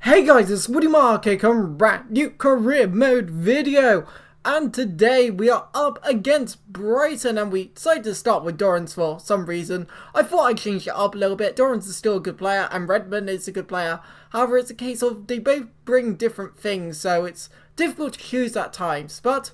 Hey guys, it's Woody Mark, a brand new career mode video, and today we are up against Brighton, and we decided to start with Dorrans for some reason. I thought I'd change it up a little bit. Dorrans is still a good player, and Redmond is a good player. However, it's a case of they both bring different things, so it's difficult to choose at times. But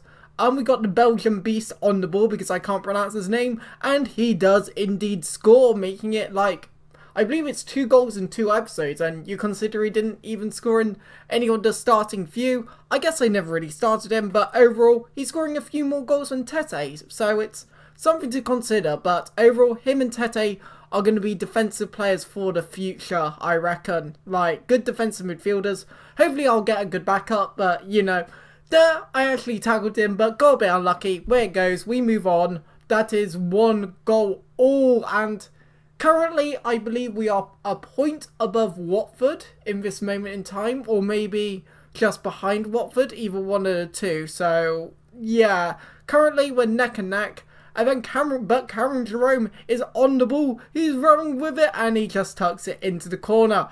we got the Belgian beast on the ball because I can't pronounce his name, and he does indeed score, making it like I believe it's 2 goals in 2 episodes, and you consider he didn't even score in any of the starting few. I guess I never really started him, but overall, he's scoring a few more goals than Tete, so it's something to consider. But overall, him and Tete are going to be defensive players for the future, I reckon. Like, good defensive midfielders. Hopefully I'll get a good backup, but, you know, there, I actually tackled him, but got a bit unlucky. Where it goes, we move on. That is 1 goal all, and currently, I believe we are a point above Watford in this moment in time, or maybe just behind Watford, either one of the two. So, yeah, currently we're neck and neck. And then Cameron Jerome is on the ball. He's running with it, and he just tucks it into the corner.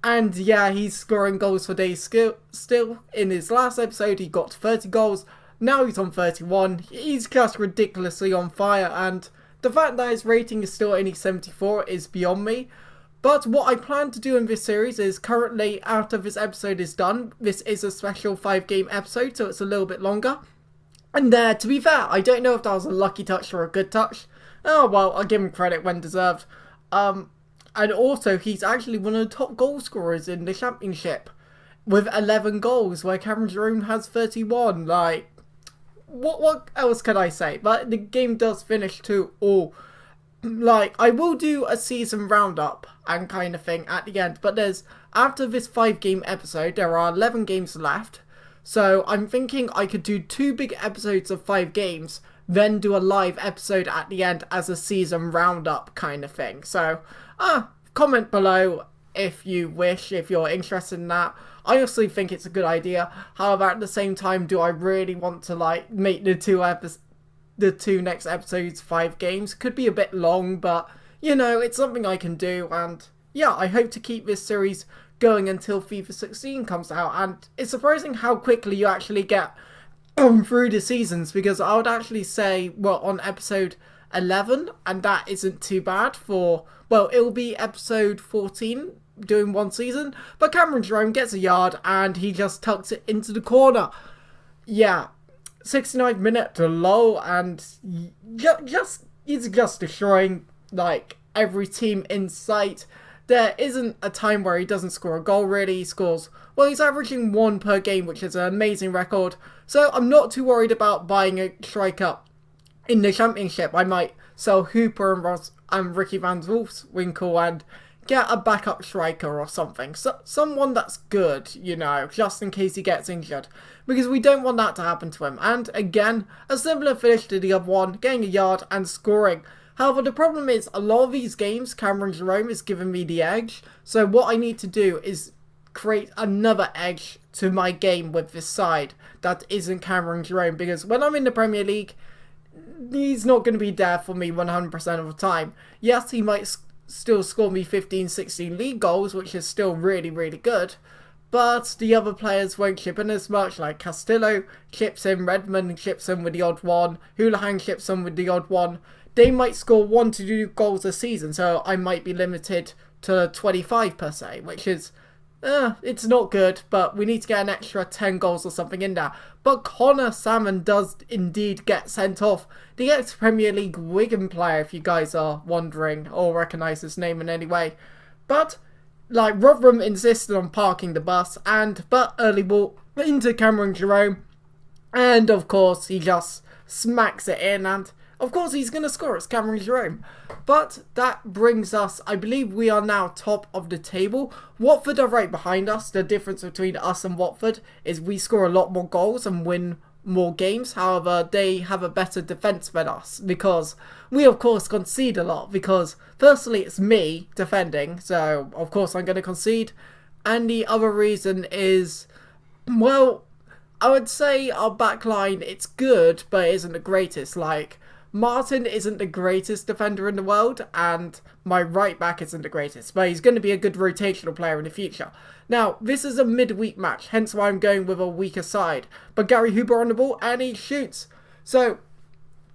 And yeah, he's scoring goals for days still. In his last episode, he got 30 goals. Now he's on 31. He's just ridiculously on fire, and the fact that his rating is still only 74 is beyond me. But what I plan to do in this series is currently, after this episode is done, this is a special 5-game episode, so it's a little bit longer. And to be fair, I don't know if that was a lucky touch or a good touch. Oh well, I'll give him credit when deserved. And also, he's actually one of the top goal scorers in the championship with 11 goals, where Cameron Jerome has 31. Like, what else can I say? But the game does finish 2-2. Like, I will do a season roundup and kind of thing at the end, but after this 5-game episode, there are 11 games left. So I'm thinking I could do 2 big episodes of 5 games, then do a live episode at the end as a season roundup kind of thing. So, comment below if you wish, if you're interested in that. I honestly think it's a good idea. However, at the same time, do I really want to like make the two next episodes 5 games? Could be a bit long, but you know, it's something I can do. And yeah, I hope to keep this series going until FIFA 16 comes out. And it's surprising how quickly you actually get through the seasons, because I would actually say we're on episode 11, and that isn't too bad for, well, it'll be episode 14 doing 1 season, but Cameron Jerome gets a yard and he just tucks it into the corner. Yeah, 69th minute to low, and he's just destroying like every team in sight. There isn't a time where he doesn't score a goal, really. He scores, well, he's averaging 1 per game, which is an amazing record, so I'm not too worried about buying a striker in the championship. I might sell Hooper and Ricky Van Wolfswinkel and get a backup striker or something. So, someone that's good, you know, just in case he gets injured. Because we don't want that to happen to him. And again, a similar finish to the other one, getting a yard and scoring. However, the problem is, a lot of these games, Cameron Jerome is giving me the edge. So what I need to do is create another edge to my game with this side that isn't Cameron Jerome. Because when I'm in the Premier League, he's not going to be there for me 100% of the time. Yes, he might still score me 15-16 league goals, which is still really, really good, but the other players won't chip in as much. Like Castillo chips in, Redmond chips in with the odd one, Houlihan chips in with the odd one. They might score 1 to 2 goals a season, so I might be limited to 25 per se, which is it's not good, but we need to get an extra 10 goals or something in there. But Connor Salmon does indeed get sent off. The ex-Premier League Wigan player, if you guys are wondering or recognise his name in any way. But, like, Rotherham insisted on parking the bus, but early ball into Cameron Jerome. And, of course, he just smacks it in, and of course he's going to score. It's Cameron Jerome. But that brings us, I believe we are now top of the table. Watford are right behind us. The difference between us and Watford is we score a lot more goals and win more games. However, they have a better defence than us, because we of course concede a lot. Because firstly, it's me defending, so of course I'm going to concede. And the other reason is, well, I would say our back line, it's good, but it isn't the greatest. Like, Martin isn't the greatest defender in the world, and my right back isn't the greatest, but he's going to be a good rotational player in the future. Now, this is a midweek match, hence why I'm going with a weaker side. But Gary Huber on the ball, and he shoots. So,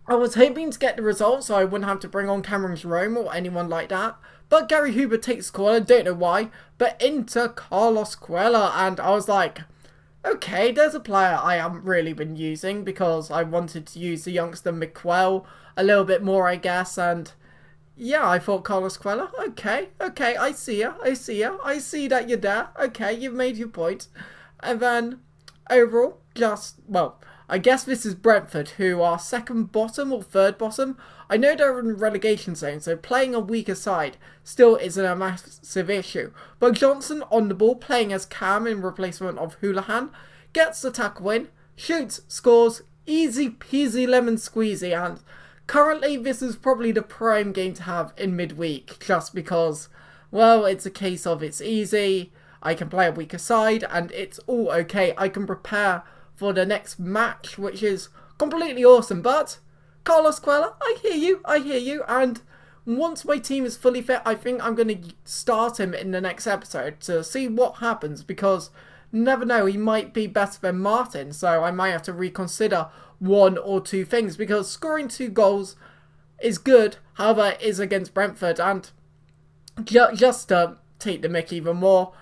I was hoping to get the result so I wouldn't have to bring on Cameron Jerome or anyone like that. But Gary Huber takes the corner, don't know why, but into Carlos Cuellar, and I was like, okay, there's a player I haven't really been using because I wanted to use the youngster Miquel a little bit more, I guess, and yeah, I thought Carlos Cuellar, okay, I see ya, I see that you're there, okay, you've made your point. And then, overall, well, I guess this is Brentford, who are second bottom or third bottom. I know they're in relegation zone, so playing a weaker side still isn't a massive issue. But Johnson on the ball, playing as Cam in replacement of Houlihan, gets the tackle win, shoots, scores, easy peasy lemon squeezy, and currently this is probably the prime game to have in midweek, just because, well, it's a case of it's easy, I can play a weaker side, and it's all okay. I can prepare for the next match, which is completely awesome. But Carlos Cuellar, I hear you, and once my team is fully fit, I think I'm going to start him in the next episode to see what happens, because never know, he might be better than Martin, so I might have to reconsider one or two things, because scoring 2 goals is good, however it is against Brentford, and just to take the mick even more,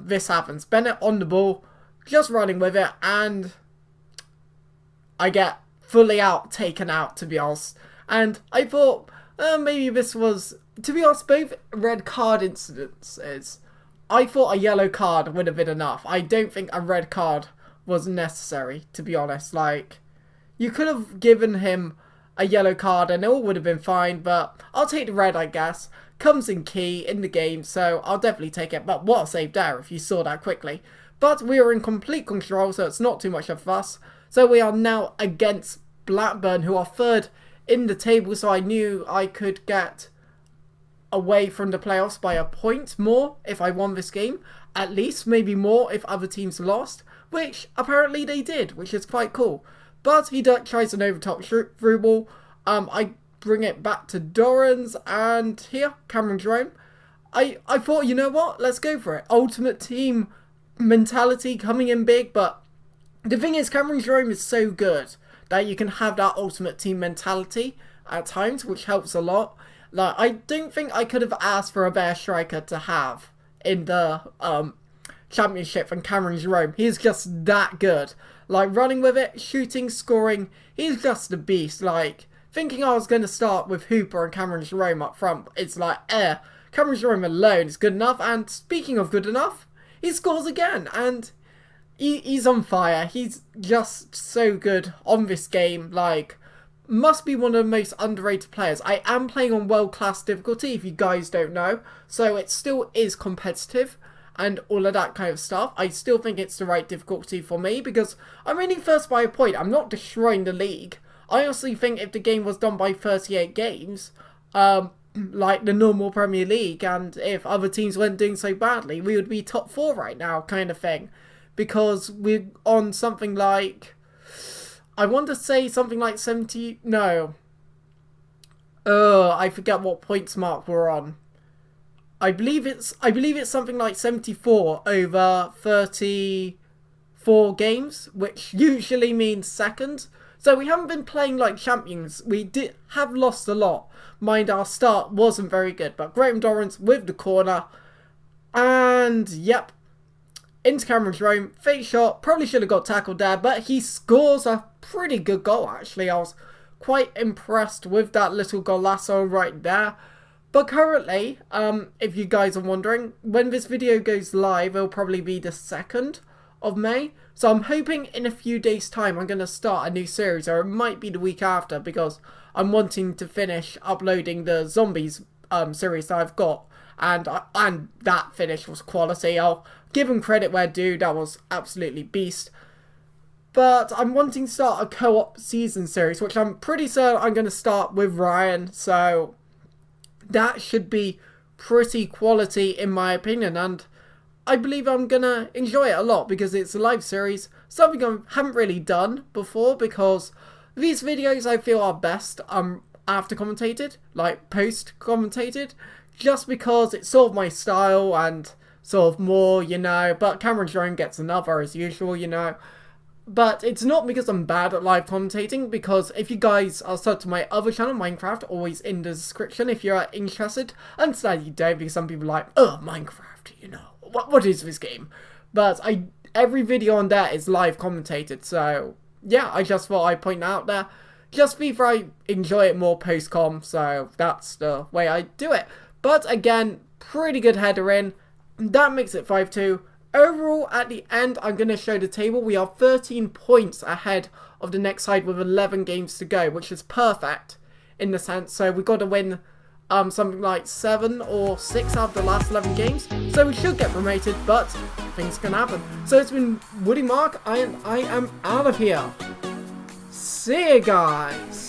this happens. Bennett on the ball, just running with it, and I get fully taken out, to be honest. And I thought, maybe this was, to be honest, both red card incidences, I thought a yellow card would have been enough. I don't think a red card was necessary, to be honest. Like, you could have given him a yellow card and it all would have been fine, but I'll take the red, I guess. Comes in key in the game, so I'll definitely take it. But what a save there, if you saw that quickly. But we are in complete control, so it's not too much of a fuss. So we are now against Blackburn, who are third in the table, so I knew I could get away from the playoffs by a point more if I won this game. At least, maybe more if other teams lost, which apparently they did, which is quite cool. But he tries an overtop through ball. I bring it back to Dorrans, and here, Cameron Jerome. I thought, you know what, let's go for it. Ultimate team mentality coming in big, but the thing is, Cameron Jerome is so good that you can have that ultimate team mentality at times, which helps a lot. Like, I don't think I could have asked for a better striker to have in the championship than Cameron Jerome. He's just that good. Like, running with it, shooting, scoring, he's just a beast. Like, thinking I was going to start with Hooper and Cameron Jerome up front, it's like, Cameron Jerome alone is good enough. And speaking of good enough, he scores again, and he's on fire. He's just so good on this game. Like, must be one of the most underrated players. I am playing on world-class difficulty, if you guys don't know, so it still is competitive and all of that kind of stuff. I still think it's the right difficulty for me, because I'm only first by a point. I'm not destroying the league. I honestly think if the game was done by 38 games, like the normal Premier League, and if other teams weren't doing so badly, we would be top 4 right now, kind of thing. Because we're on something like, I want to say something like 70, no. I forget what points mark we're on. I believe it's something like 74 over 34 games, which usually means second. So we haven't been playing like champions. We have lost a lot. Mind, our start wasn't very good, but Graham Dorrans with the corner, and yep, into Cameron Jerome, fake shot, probably should have got tackled there, but he scores a pretty good goal actually. I was quite impressed with that little golazo right there. But currently, if you guys are wondering, when this video goes live, it'll probably be the 2nd of May. So I'm hoping in a few days' time I'm going to start a new series, or it might be the week after, because I'm wanting to finish uploading the Zombies series that I've got. And that finish was quality. I'll give him credit where due, that was absolutely beast. But I'm wanting to start a co-op season series, which I'm pretty certain I'm going to start with Ryan, so that should be pretty quality in my opinion, and I believe I'm going to enjoy it a lot because it's a live series, something I haven't really done before, because These videos I feel are best after commentated, like post commentated, just because it's sort of my style and sort of more, you know, but Cameron Jerome gets another as usual, you know. But it's not because I'm bad at live commentating, because if you guys are subbed to my other channel, Minecraft, always in the description if you're interested. I understand you don't, because some people are like, oh, Minecraft, you know, what is this game? But every video on there is live commentated, so yeah, I just thought I'd point out there. Just FIFA, I enjoy it more post-com, so that's the way I do it. But again, pretty good header in. That makes it 5-2. Overall, at the end, I'm going to show the table. We are 13 points ahead of the next side with 11 games to go, which is perfect in the sense. So we've got to win something like 7 or 6 out of the last 11 games. So we should get promoted, but things can happen. So it's been Woody Mark, and I am out of here. See you guys.